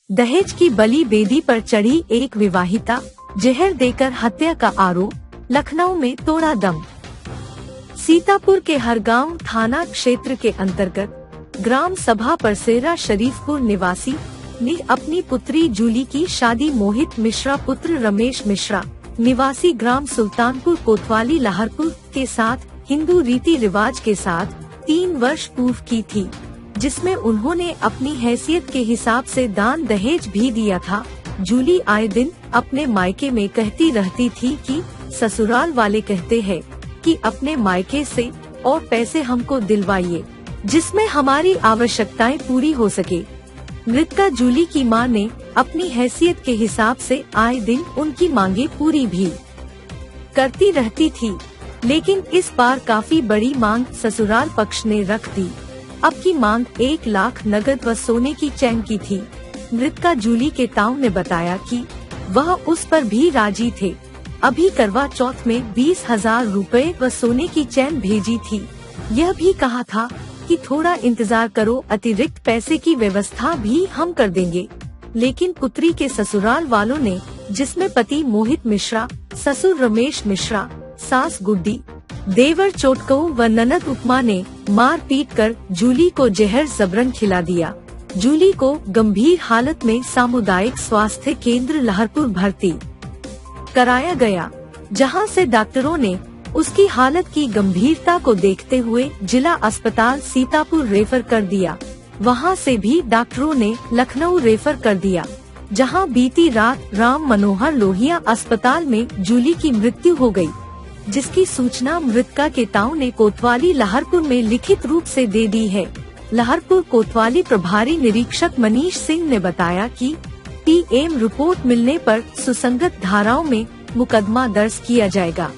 दहेज की बलि बेदी पर चढ़ी एक विवाहिता, जहर देकर हत्या का आरोप, लखनऊ में तोड़ा दम। सीतापुर के हरगांव थाना क्षेत्र के अंतर्गत ग्राम सभा परसेरा शरीफपुर निवासी ने अपनी पुत्री जूली की शादी मोहित मिश्रा पुत्र रमेश मिश्रा निवासी ग्राम सुल्तानपुर कोतवाली लहरपुर के साथ हिंदू रीति रिवाज के साथ 3 वर्ष पूर्व की थी, जिसमें उन्होंने अपनी हैसियत के हिसाब से दान दहेज भी दिया था। जूली आए दिन अपने मायके में कहती रहती थी कि ससुराल वाले कहते हैं कि अपने मायके से और पैसे हमको दिलवाइए, जिसमें हमारी आवश्यकताएं पूरी हो सके। मृतका जूली की मां ने अपनी हैसियत के हिसाब से आए दिन उनकी मांगे पूरी भी करती रहती थी, लेकिन इस बार काफी बड़ी मांग ससुराल पक्ष ने रख दी। अब की मांग 1 लाख नगद व सोने की चैन की थी। मृतका जूली के ताऊ ने बताया कि वह उस पर भी राजी थे। अभी करवा चौथ में 20,000 रुपए व सोने की चैन भेजी थी। यह भी कहा था कि थोड़ा इंतजार करो, अतिरिक्त पैसे की व्यवस्था भी हम कर देंगे। लेकिन पुत्री के ससुराल वालों ने, जिसमें पति मोहित मिश्रा, ससुर रमेश मिश्रा, सास गुड्डी, देवर चोटकू व ननद उपमा ने मार पीट कर जूली को जहर जबरन खिला दिया। जूली को गंभीर हालत में सामुदायिक स्वास्थ्य केंद्र लहरपुर भर्ती कराया गया, जहां से डॉक्टरों ने उसकी हालत की गंभीरता को देखते हुए जिला अस्पताल सीतापुर रेफर कर दिया। वहां से भी डॉक्टरों ने लखनऊ रेफर कर दिया, जहां बीती रात राम मनोहर लोहिया अस्पताल में जूली की मृत्यु हो गई, जिसकी सूचना मृतका के ताऊ ने कोतवाली लहरपुर में लिखित रूप से दे दी है। लहरपुर कोतवाली प्रभारी निरीक्षक मनीष सिंह ने बताया कि पीएम रिपोर्ट मिलने पर सुसंगत धाराओं में मुकदमा दर्ज किया जाएगा।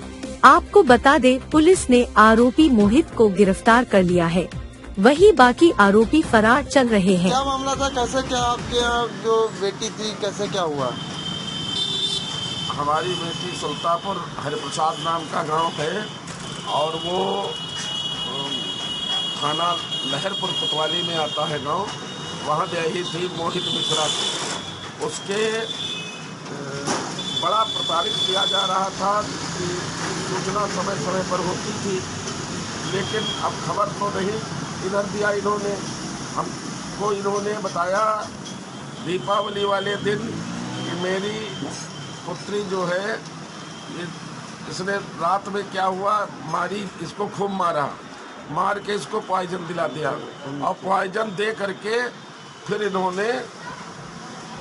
आपको बता दें, पुलिस ने आरोपी मोहित को गिरफ्तार कर लिया है, वही बाकी आरोपी फरार चल रहे हैं। क्या मामला था, कैसे क्या आपके यहाँ जो बेटी थी, कैसे क्या हुआ? हमारी बेटी सुल्तानपुर हरिप्रसाद नाम का गांव है और वो थाना लहरपुर कोतवाली में आता है गांव। वहाँ ब्याही थी मोहित मिश्रा। उसके बड़ा प्रताड़ित किया जा रहा था कि सूचना समय समय पर होती थी, लेकिन अब खबर तो नहीं इधर दिया इन्होंने। हमको इन्होंने बताया दीपावली वाले दिन कि मेरी पुत्री जो है, इसने रात में क्या हुआ, मारी, इसको खूब मार के इसको पॉइजन दिला दिया और पॉइजन दे करके फिर इन्होंने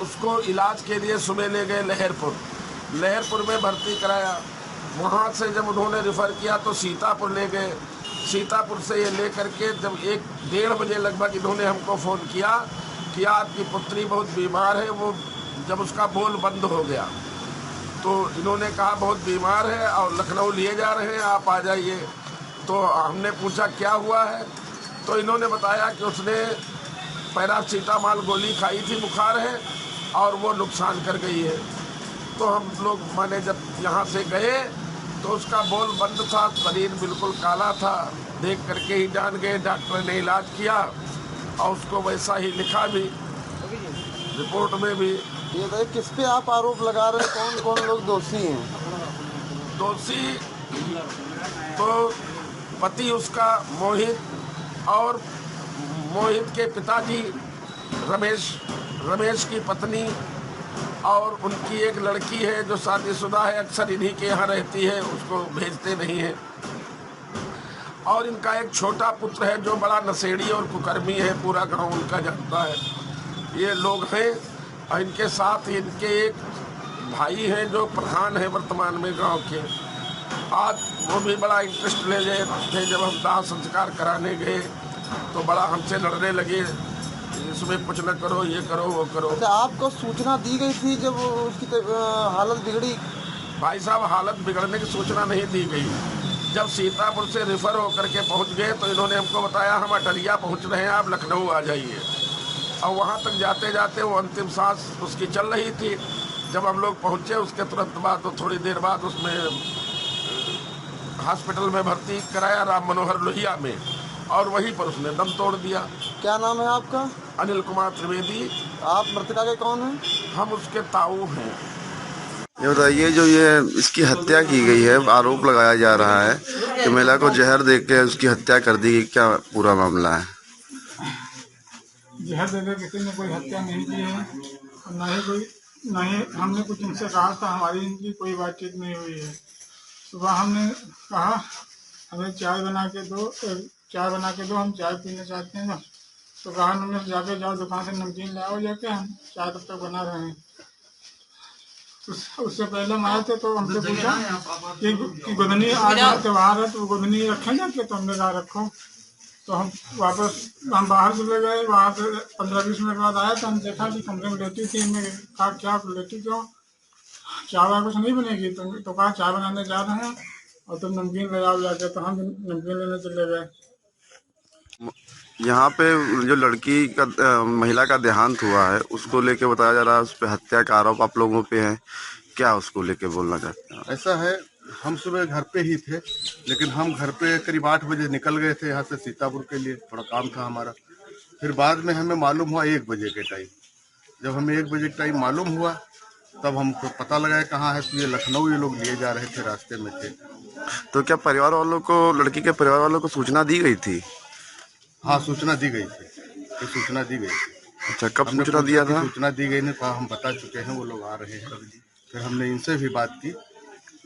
उसको इलाज के लिए सुबह ले गए लहरपुर में भर्ती कराया। वहाँ से जब उन्होंने रेफर किया तो सीतापुर ले गए। सीतापुर से ये ले करके जब 1-1:30 बजे लगभग इन्होंने हमको फ़ोन किया कि आपकी पुत्री बहुत बीमार है। वो जब उसका बोल बंद हो गया तो इन्होंने कहा बहुत बीमार है और लखनऊ लिए जा रहे हैं, आप आ जाइए। तो हमने पूछा क्या हुआ है, तो इन्होंने बताया कि उसने पैरासीटामॉल गोली खाई थी, बुखार है और वो नुकसान कर गई है। तो हम लोग माने जब यहाँ से गए तो उसका बोल बंद था, शरीर बिल्कुल काला था, देख करके ही जान गए। डॉक्टर ने इलाज किया और उसको वैसा ही लिखा भी रिपोर्ट में भी। ये तो किस पे आप आरोप लगा रहे हैं, कौन कौन लोग दोषी हैं? दोषी तो पति उसका मोहित और मोहित के पिताजी रमेश की पत्नी और उनकी एक लड़की है जो शादीशुदा है, अक्सर इन्हीं के यहाँ रहती है, उसको भेजते नहीं है। और इनका एक छोटा पुत्र है जो बड़ा नशेड़ी और कुकर्मी है, पूरा गांव उनका जानता है। ये लोग हैं और इनके साथ इनके एक भाई हैं जो प्रधान है वर्तमान में गांव के। आज वो भी बड़ा इंटरेस्ट ले गए थे। जब हम दाह संस्कार कराने गए तो बड़ा हमसे लड़ने लगे, इसमें कुछ न करो, ये करो, वो करो। तो आपको सूचना दी गई थी जब उसकी हालत बिगड़ी? भाई साहब, हालत बिगड़ने की सूचना नहीं दी गई। जब सीतापुर से रेफर होकर के पहुंच गए तो इन्होंने हमको बताया हम अटरिया पहुंच रहे हैं, आप लखनऊ आ जाइए। और वहां तक जाते जाते वो अंतिम सांस उसकी चल रही थी। जब हम लोग पहुंचे उसके तुरंत बाद तो थोड़ी देर बाद उसमें हॉस्पिटल में भर्ती कराया राम मनोहर लोहिया में, और वहीं पर उसने दम तोड़ दिया। क्या नाम है आपका? अनिल कुमार त्रिवेदी। आप मृतका के कौन हैं? हम उसके ताऊ हैं। ये बताइए, जो ये इसकी हत्या की गई है, आरोप लगाया जा रहा है कि महिला को जहर देकर उसकी हत्या कर दी गई, क्या पूरा मामला है? जहर देकर किसी ने कोई हत्या नहीं की है और ना ही हमने कुछ इनसे कहा था। हमारी इनकी कोई बातचीत नहीं हुई है। सुबह हमने कहा हमें चाय बना के दो, हम चाय पीना चाहते हैं। तो कहा उन्होंने जाके जाओ दुकान से नमकीन लाओ जाके, हम चाय तब तक बना रहे हैं। उससे पहले हम आए थे तो हमसे पूछा कि गोधनी आज त्योहार है तो गोधनी रखें जाके, तो हमने कहा रखो। तो हम बाहर चले गए। वहाँ से 15-20 मिनट बाद आया तो हम देखा कि कमरे में लेटी थी। हमने कहा क्या लेटी क्यों, चाय कुछ नहीं बनेगी? तो कहा चाय बनाने जा रहे हैं और तुम नमकीन ले आओ जाके। तो हम नमकीन लेने चले गए। यहाँ पे जो लड़की का महिला का देहांत हुआ है, उसको लेके बताया जा रहा है उस पर हत्या का आरोप आप लोगों पे है, क्या उसको लेके बोलना चाहते हैं? ऐसा है, हम सुबह घर पे ही थे, लेकिन हम घर पे करीब 8 बजे निकल गए थे यहाँ से सीतापुर के लिए, थोड़ा काम था हमारा। फिर बाद में हमें मालूम हुआ 1 बजे के टाइम। जब हमें 1 बजे के टाइम मालूम हुआ तब हमको पता लगा कहाँ है। तो ये लखनऊ ये लोग लिए जा रहे थे, रास्ते में थे। तो क्या परिवार वालों को, लड़की के परिवार वालों को सूचना दी गई थी? हाँ, सूचना दी गई थी, ये सूचना दी गई थी। अच्छा, कब सूचना दिया था? सूचना दी गई ने कहा हम बता चुके हैं, वो लोग आ रहे हैं। फिर हमने इनसे भी बात की।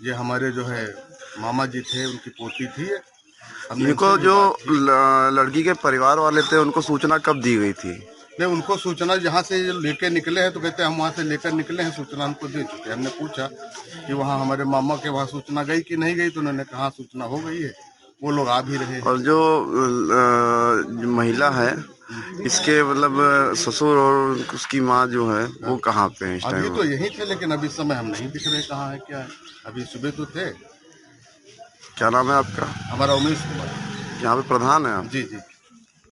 ये हमारे जो है मामा जी थे, उनकी पोती थी। इनको जो लड़की के परिवार वाले थे उनको सूचना कब दी गई थी? नहीं, उनको सूचना जहाँ से लेके निकले हैं तो कहते हैं हम वहाँ से लेकर निकले हैं, सूचना हमको दे चुके हैं। हमने पूछा कि वहाँ हमारे मामा के वहाँ सूचना गई कि नहीं गई, तो उन्होंने कहा सूचना हो गई है, वो लोग आ भी रहे हैं। और जो महिला है, इसके मतलब ससुर और उसकी माँ जो है वो कहाँ पे है इस टाइम? अभी तो यही थे, लेकिन अभी समय हम नहीं दिख रहे कहाँ है क्या है। अभी सुबह तो थे। क्या नाम है आपका? हमारा उमेश कुमार। यहाँ पे प्रधान है आप? जी जी।